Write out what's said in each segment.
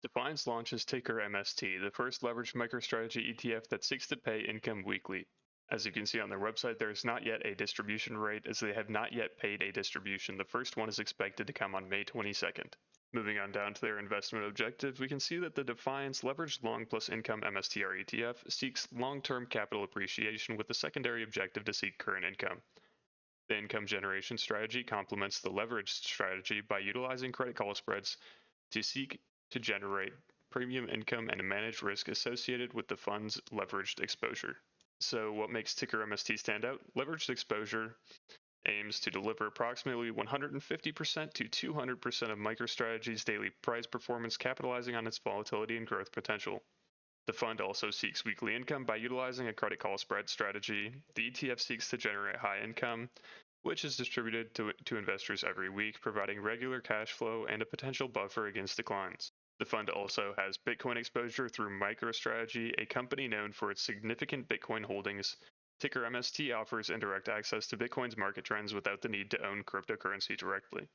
Defiance launches ticker MST, the first leveraged MicroStrategy ETF that seeks to pay income weekly. As you can see on their website, there is not yet a distribution rate as they have not yet paid a distribution. The first one is expected to come on May 22nd. Moving on down to their investment objectives, we can see that the Defiance Leveraged Long Plus Income MSTR ETF seeks long-term capital appreciation with the secondary objective to seek current income. The income generation strategy complements the leveraged strategy by utilizing credit call spreads to seek to generate premium income and manage risk associated with the fund's leveraged exposure. So what makes ticker MST stand out? Leveraged exposure aims to deliver approximately 150% to 200% of MicroStrategy's daily price performance, capitalizing on its volatility and growth potential. The fund also seeks weekly income by utilizing a credit call spread strategy. The ETF seeks to generate high income, which is distributed to investors every week, providing regular cash flow and a potential buffer against declines. The fund also has Bitcoin exposure through MicroStrategy, a company known for its significant Bitcoin holdings. Ticker MST offers indirect access to Bitcoin's market trends without the need to own cryptocurrency directly.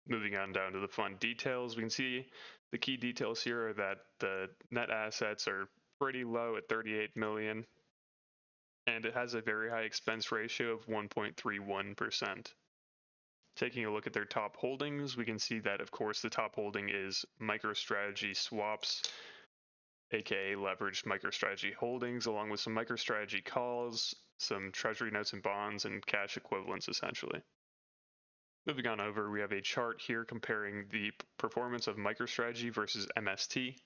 Moving on down to the fund details, we can see the key details here are that the net assets are pretty low at 38 million, and it has a very high expense ratio of 1.31%. Taking a look at their top holdings, we can see that, of course, the top holding is MicroStrategy swaps, aka leveraged MicroStrategy holdings, along with some MicroStrategy calls, some treasury notes and bonds, and cash equivalents, essentially. Moving on over, we have a chart here comparing the performance of MicroStrategy versus MST.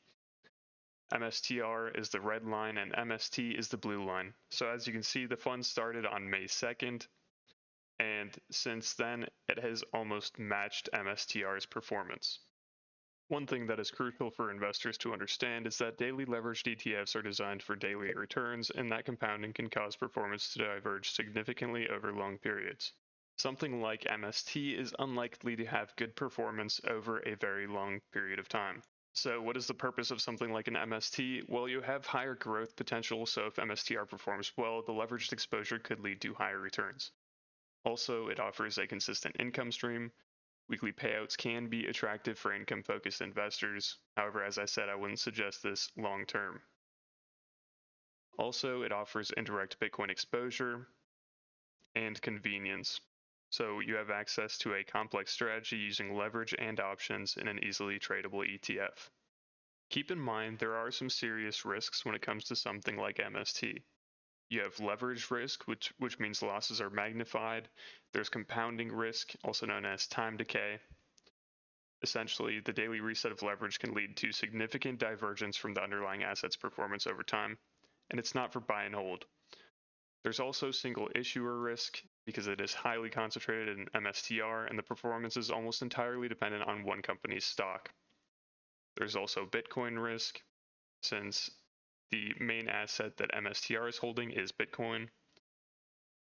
MSTR is the red line and MST is the blue line. So as you can see, the fund started on May 2nd. And since then, it has almost matched MSTR's performance. One thing that is crucial for investors to understand is that daily leveraged ETFs are designed for daily returns, and that compounding can cause performance to diverge significantly over long periods. Something like MST is unlikely to have good performance over a very long period of time. So what is the purpose of something like an MST? Well, you have higher growth potential, so if MSTR performs well, the leveraged exposure could lead to higher returns. Also, it offers a consistent income stream. Weekly payouts can be attractive for income-focused investors. However, as I said, I wouldn't suggest this long-term. Also, it offers indirect Bitcoin exposure and convenience. So you have access to a complex strategy using leverage and options in an easily tradable ETF. Keep in mind, there are some serious risks when it comes to something like MST. You have leverage risk, which means losses are magnified. There's compounding risk, also known as time decay. Essentially, the daily reset of leverage can lead to significant divergence from the underlying asset's performance over time, and it's not for buy and hold. There's also single issuer risk, because it is highly concentrated in MSTR, and the performance is almost entirely dependent on one company's stock. There's also Bitcoin risk, since the main asset that MSTR is holding is Bitcoin.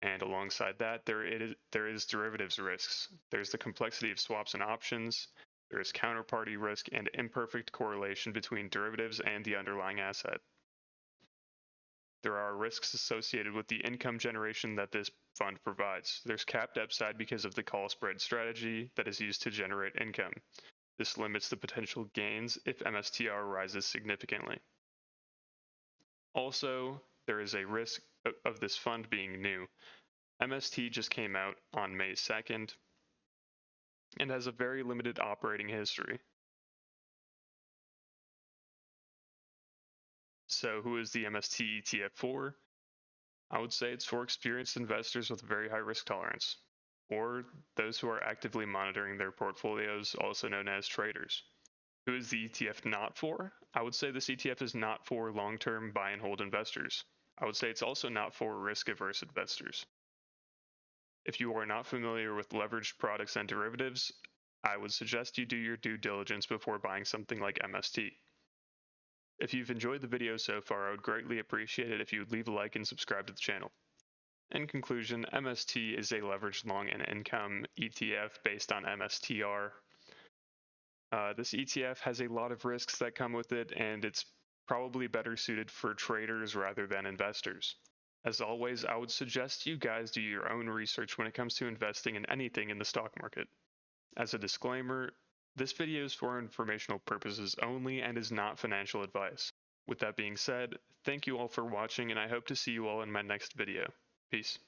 And alongside that, there is derivatives risks. There's the complexity of swaps and options. There is counterparty risk and imperfect correlation between derivatives and the underlying asset. There are risks associated with the income generation that this fund provides. There's capped upside because of the call spread strategy that is used to generate income. This limits the potential gains if MSTR rises significantly. Also, there is a risk of this fund being new. MST just came out on May 2nd and has a very limited operating history. So who is the MST ETF for? I would say it's for experienced investors with very high risk tolerance, or those who are actively monitoring their portfolios, also known as traders. Who is the ETF not for? I would say this ETF is not for long-term buy and hold investors. I would say it's also not for risk-averse investors. If you are not familiar with leveraged products and derivatives, I would suggest you do your due diligence before buying something like MST. If you've enjoyed the video so far, I would greatly appreciate it if you would leave a like and subscribe to the channel. In conclusion, MST is a leveraged long and income ETF based on MSTR. This ETF has a lot of risks that come with it, and it's probably better suited for traders rather than investors. As always, I would suggest you guys do your own research when it comes to investing in anything in the stock market. As a disclaimer, This video is for informational purposes only and is not financial advice. With that being said, thank you all for watching and I hope to see you all in my next video. Peace.